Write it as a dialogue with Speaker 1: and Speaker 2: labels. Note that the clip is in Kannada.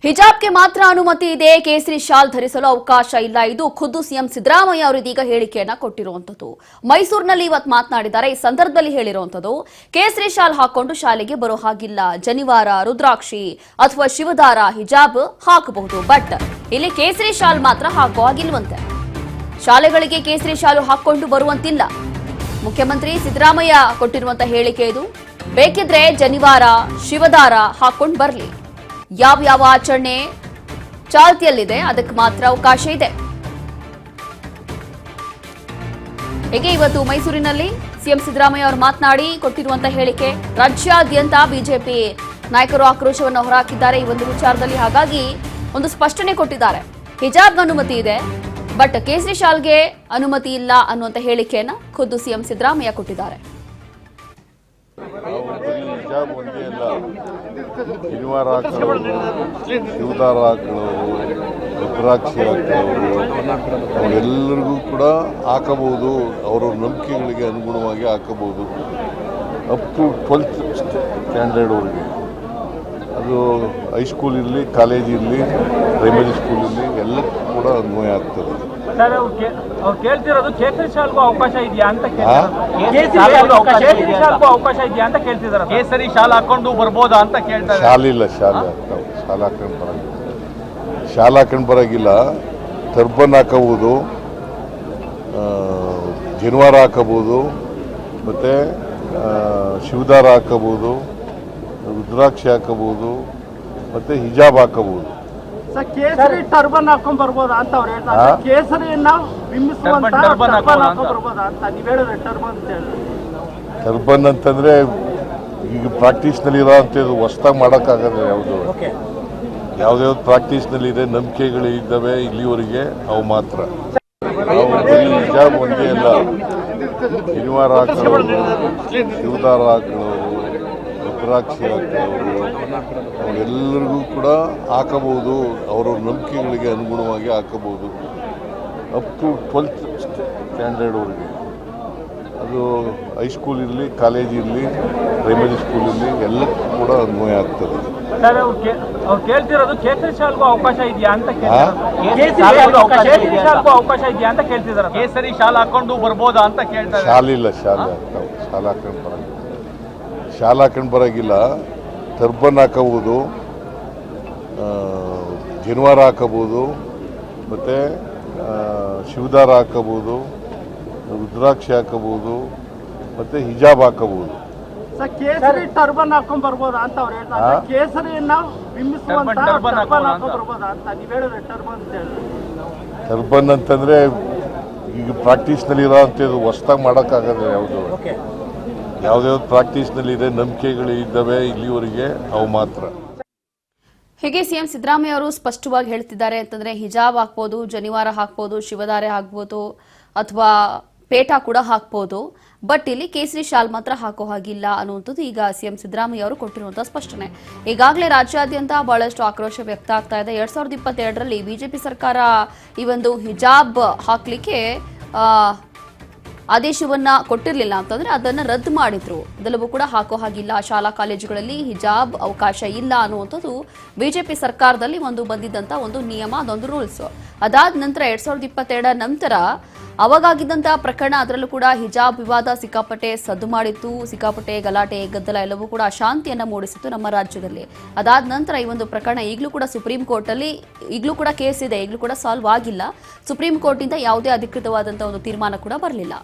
Speaker 1: ಹಿಜಾಬ್ಗೆ ಮಾತ್ರ ಅನುಮತಿ ಇದೆ, ಕೇಸರಿ ಶಾಲ್ ಧರಿಸಲು ಅವಕಾಶ ಇಲ್ಲ. ಇದು ಖುದ್ದು ಸಿಎಂ ಸಿದ್ದರಾಮಯ್ಯ ಅವರು ಇದೀಗ ಹೇಳಿಕೆಯನ್ನ ಕೊಟ್ಟಿರುವಂತದ್ದು. ಮೈಸೂರಿನಲ್ಲಿ ಇವತ್ತು ಮಾತನಾಡಿದ್ದಾರೆ. ಈ ಸಂದರ್ಭದಲ್ಲಿ ಹೇಳಿರುವಂತದ್ದು, ಕೇಸರಿ ಶಾಲ್ ಹಾಕೊಂಡು ಶಾಲೆಗೆ ಬರೋ ಹಾಗಿಲ್ಲ. ಜನಿವಾರ, ರುದ್ರಾಕ್ಷಿ ಅಥವಾ ಶಿವದಾರ ಹಿಜಾಬ್ ಹಾಕಬಹುದು, ಬಟ್ ಇಲ್ಲಿ ಕೇಸರಿ ಶಾಲ್ ಮಾತ್ರ ಹಾಕೋ ಹಾಗಿಲ್ವಂತೆ. ಶಾಲೆಗಳಿಗೆ ಕೇಸರಿ ಶಾಲು ಹಾಕೊಂಡು ಬರುವಂತಿಲ್ಲ. ಮುಖ್ಯಮಂತ್ರಿ ಸಿದ್ದರಾಮಯ್ಯ ಕೊಟ್ಟಿರುವಂತ ಹೇಳಿಕೆ ಇದು. ಬೇಕಿದ್ರೆ ಜನಿವಾರ, ಶಿವದಾರ ಹಾಕೊಂಡು ಬರಲಿ. ಯಾವ ಆಚರಣೆ ಚಾಲ್ತಿಯಲ್ಲಿದೆ ಅದಕ್ಕೆ ಮಾತ್ರ ಅವಕಾಶ ಇದೆ. ಹೀಗೆ ಇವತ್ತು ಮೈಸೂರಿನಲ್ಲಿ ಸಿಎಂ ಸಿದ್ದರಾಮಯ್ಯ ಅವರು ಮಾತನಾಡಿ ಕೊಟ್ಟಿರುವಂತಹ ಹೇಳಿಕೆ. ರಾಜ್ಯಾದ್ಯಂತ ಬಿಜೆಪಿ ನಾಯಕರು ಆಕ್ರೋಶವನ್ನು ಹೊರಹಾಕಿದ್ದಾರೆ ಈ ಒಂದು ವಿಚಾರದಲ್ಲಿ. ಹಾಗಾಗಿ ಒಂದು ಸ್ಪಷ್ಟನೆ ಕೊಟ್ಟಿದ್ದಾರೆ. ಹಿಜಾಬ್ ಅನುಮತಿ ಇದೆ, ಬಟ್ ಕೇಸರಿ ಶಾಲ್ಗೆ ಅನುಮತಿ ಇಲ್ಲ ಅನ್ನುವಂತ ಹೇಳಿಕೆಯನ್ನ ಖುದ್ದು ಸಿಎಂ ಸಿದ್ದರಾಮಯ್ಯ ಕೊಟ್ಟಿದ್ದಾರೆ.
Speaker 2: ಹಿಜಾಬ್ ಒಂದೇ ಅಲ್ಲ, ಶನಿವಾರ ಹಾಕೊಳ್ಳೋರು, ಶಿವದಾರ ಹಾಕೊಳ್ಳೋರು, ರುದ್ರಾಕ್ಷಿ ಹಾಕೊಳ್ಳೋರು ಅವರೆಲ್ಲರಿಗೂ ಕೂಡ ಹಾಕಬಹುದು. ಅವರ ನಂಬಿಕೆಗಳಿಗೆ ಅನುಗುಣವಾಗಿ ಹಾಕಬಹುದು. ಅಪ್ ಟು 12th ಸ್ಟ್ಯಾಂಡರ್ಡ್ವರೆಗೆ. ಅದು ಹೈಸ್ಕೂಲ್ ಇರಲಿ, ಕಾಲೇಜ್ ಇರಲಿ, ಪ್ರೈಮರಿ ಸ್ಕೂಲ್ ಇರಲಿ, ಎಲ್ಲಕ್ಕೂ ಕೂಡ ಅನ್ವಯ ಆಗ್ತದೆ.
Speaker 3: ಸರ್, ಅವ್ರು ಕೇಳ್ತಿರೋದು ಕೇಸರಿ ಶಾಲ್ಗೂ ಅವಕಾಶ ಇದೆಯಾ ಅಂತ ಅವಕಾಶ ಇದೆಯಾ ಅಂತ ಕೇಳ್ತಿದಾರೆ. ಕೇಸರಿ ಶಾಲ್ ಹಾಕೊಂಡು ಬರ್ಬೋದಾ ಅಂತ ಕೇಳ್ತಾರೆ.
Speaker 2: ಶಾಲ್ ಇಲ್ಲ, ಶಾಲ್ ಹಾಕೊಂಡು ಬರಂಗಿಲ್ಲ. ಶಾಲ್ ಹಾಕೊಂಡು ಬರಂಗಿಲ್ಲ. ಟರ್ಬನ್ ಹಾಕಬಹುದು, ಜನಿವಾರ ಹಾಕಬಹುದು, ಮತ್ತೆ ಶಿವದಾರ ಹಾಕಬಹುದು, ರುದ್ರಾಕ್ಷಿ ಹಾಕಬಹುದು, ಮತ್ತೆ ಹಿಜಾಬ್ ಹಾಕಬಹುದು.
Speaker 4: ಕೇಸರಿ ಟರ್ಬನ್ ಹಾಕೊಂಡ್ ಬರ್ಬೋದಾ ಅಂತ ಅವ್ರು ಹೇಳ್ತಾರೆ. ಕೇಸರಿಯನ್ನ ಬಿಂಬಿಸುವಂತ ಟರ್ಬನ್ ಹಾಕೊಂಡ್ ಬರ್ಬೋದಾ ಅಂತ ನೀವು ಹೇಳಿದ್ರೆ. ಟರ್ಬನ್ ಅಂತ ಹೇಳಿದ್ರೆ
Speaker 2: ಟರ್ಬನ್ ಅಂತಂದ್ರೆ ಈಗ ಪ್ರಾಕ್ಟೀಸ್ ನಲ್ಲಿ ಇರೋ ಅಂತದ್ದು ಹೊಸದಾಗಿ ಮಾಡೋಕ್ಕಾಗಲ್ಲ. ಯಾವ್ದು ಪ್ರಾಕ್ಟೀಸ್ ನಲ್ಲಿ ಇದೆ, ನಂಬಿಕೆಗಳು ಇದ್ದಾವೆ ಇಲ್ಲಿವರೆಗೆ, ಅವು ಮಾತ್ರ. ಹಿಜಾಬ್ ಒಂದೇ ಅಲ್ಲ, ಶನಿವಾರ ಹಾಕೊಳ್ಳೋರು, ಶಿವದಾರ ಹಾಕೊಳ್ಳೋರು, ರುದ್ರಾಕ್ಷಿ ಹಾಕೊಳ್ಳೋರು ಅವರೆಲ್ಲರಿಗೂ ಕೂಡ ಹಾಕಬಹುದು. ಅವರ ನಂಬಿಕೆಗಳಿಗೆ ಅನುಗುಣವಾಗಿ ಹಾಕಬಹುದು. ಅಪ್ ಟು 12th ಸ್ಟ್ಯಾಂಡರ್ಡ್ವರೆಗೆ. ಅದು ಹೈಸ್ಕೂಲ್ ಇರಲಿ, ಕಾಲೇಜ್ ಇರಲಿ, ಪ್ರೈಮರಿ ಸ್ಕೂಲ್ ಇರಲಿ, ಎಲ್ಲಕ್ಕೂ ಕೂಡ ಅನ್ವಯ ಆಗ್ತದೆ.
Speaker 3: ಸರ್, ಅವ್ರು ಕೇಳ್ತಿರೋದು ಕೇಸರಿ ಶಾಲ್ಗೂ ಅವಕಾಶ ಇದೆಯಾ ಅಂತ ಅವಕಾಶ ಇದೆಯಾ ಅಂತ ಕೇಳ್ತಿದಾರೆ. ಕೇಸರಿ ಶಾಲ್ ಹಾಕೊಂಡು ಬರ್ಬೋದಾ ಅಂತ ಕೇಳ್ತಾರೆ.
Speaker 2: ಶಾಲ್ ಇಲ್ಲ, ಶಾಲ್ ಹಾಕೊಂಡು ಬರಂಗಿಲ್ಲ. ಶಾಲ್ ಹಾಕೊಂಡು ಬರಂಗಿಲ್ಲ. ಟರ್ಬನ್ ಹಾಕಬಹುದು, ಜನಿವಾರ ಹಾಕಬಹುದು, ಮತ್ತೆ ಶಿವದಾರ ಹಾಕಬಹುದು, ರುದ್ರಾಕ್ಷಿ ಹಾಕಬಹುದು, ಮತ್ತೆ ಹಿಜಾಬ್ ಹಾಕಬಹುದು.
Speaker 4: ಕೇಸರಿ ಟರ್ಬನ್ ಹಾಕೊಂಡ್ ಬರ್ಬೋದಾ ಅಂತ ಅವ್ರು ಹೇಳ್ತಾರೆ. ಕೇಸರಿಯನ್ನ ಬಿಂಬಿಸುವಂತ ಟರ್ಬನ್ ಹಾಕೊಂಡ್ ಬರ್ಬೋದಾ ಅಂತ ನೀವು ಹೇಳಿದ್ರೆ. ಟರ್ಬನ್ ಅಂತ ಹೇಳಿದ್ರೆ
Speaker 2: ಟರ್ಬನ್ ಅಂತಂದ್ರೆ ಈಗ ಪ್ರಾಕ್ಟೀಸ್ ನಲ್ಲಿ ಇರೋ ಅಂತದ್ದು ಹೊಸದಾಗಿ ಮಾಡೋಕ್ಕಾಗಲ್ಲ. ಯಾವ್ದು ಪ್ರಾಕ್ಟೀಸ್ ನಲ್ಲಿ ಇದೆ, ನಂಬಿಕೆಗಳು ಇದ್ದಾವೆ ಇಲ್ಲಿವರೆಗೆ, ಅವು ಮಾತ್ರ.
Speaker 1: ಹೀಗೆ ಸಿಎಂ ಸಿದ್ದರಾಮಯ್ಯ ಅವರು ಸ್ಪಷ್ಟವಾಗಿ ಹೇಳ್ತಿದ್ದಾರೆ. ಅಂತಂದ್ರೆ ಹಿಜಾಬ್ ಹಾಕ್ಬೋದು, ಜನಿವಾರ ಹಾಕ್ಬೋದು, ಶಿವದಾರೆ ಹಾಕ್ಬೋದು, ಅಥವಾ ಪೇಟ ಕೂಡ ಹಾಕ್ಬೋದು, ಬಟ್ ಇಲ್ಲಿ ಕೇಸರಿ ಶಾಲ್ ಮಾತ್ರ ಹಾಕೋ ಹಾಗಿಲ್ಲ ಅನ್ನುವಂಥದ್ದು ಈಗ ಸಿಎಂ ಸಿದ್ದರಾಮಯ್ಯ ಅವರು ಕೊಟ್ಟಿರುವಂತಹ ಸ್ಪಷ್ಟನೆ. ಈಗಾಗಲೇ ರಾಜ್ಯಾದ್ಯಂತ ಬಹಳಷ್ಟು ಆಕ್ರೋಶ ವ್ಯಕ್ತ ಆಗ್ತಾ ಇದೆ. 2022ರಲ್ಲಿ ಬಿಜೆಪಿ ಸರ್ಕಾರ ಈ ಒಂದು ಹಿಜಾಬ್ ಹಾಕ್ಲಿಕ್ಕೆ ಆದೇಶವನ್ನ ಕೊಟ್ಟಿರಲಿಲ್ಲ ಅಂತಂದ್ರೆ ಅದನ್ನ ರದ್ದು ಮಾಡಿದ್ರು. ಅದೆಲ್ಲವೂ ಕೂಡ ಹಾಕೋ ಹಾಗಿಲ್ಲ, ಶಾಲಾ ಕಾಲೇಜುಗಳಲ್ಲಿ ಹಿಜಾಬ್ ಅವಕಾಶ ಇಲ್ಲ ಅನ್ನುವಂಥದ್ದು ಬಿಜೆಪಿ ಸರ್ಕಾರದಲ್ಲಿ ಬಂದಿದ್ದಂತ ಒಂದು ನಿಯಮ, ಅದೊಂದು ರೂಲ್ಸ್. ಅದಾದ ನಂತರ 2022 ನಂತರ ಅವಾಗಾಗಿದ್ದಂತಹ ಪ್ರಕರಣ, ಅದರಲ್ಲೂ ಕೂಡ ಹಿಜಾಬ್ ವಿವಾದ ಸಿಕ್ಕಾಪಟ್ಟೆ ಸದ್ದು ಮಾಡಿತ್ತು. ಸಿಕ್ಕಾಪಟ್ಟೆ ಗಲಾಟೆ, ಗದ್ದಲ ಎಲ್ಲವೂ ಕೂಡ ಅಶಾಂತಿಯನ್ನ ಮೂಡಿಸಿತ್ತು ನಮ್ಮ ರಾಜ್ಯದಲ್ಲಿ. ಅದಾದ ನಂತರ ಈ ಒಂದು ಪ್ರಕರಣ ಈಗಲೂ ಕೂಡ ಸುಪ್ರೀಂ ಕೋರ್ಟ್ ಅಲ್ಲಿ ಈಗಲೂ ಕೂಡ ಕೇಸ್ ಇದೆ, ಈಗಲೂ ಕೂಡ ಸಾಲ್ವ್ ಆಗಿಲ್ಲ. ಸುಪ್ರೀಂ ಕೋರ್ಟ್ ಇಂದ ಯಾವುದೇ ಅಧಿಕೃತವಾದಂತಹ ಒಂದು ತೀರ್ಮಾನ ಕೂಡ ಬರಲಿಲ್ಲ.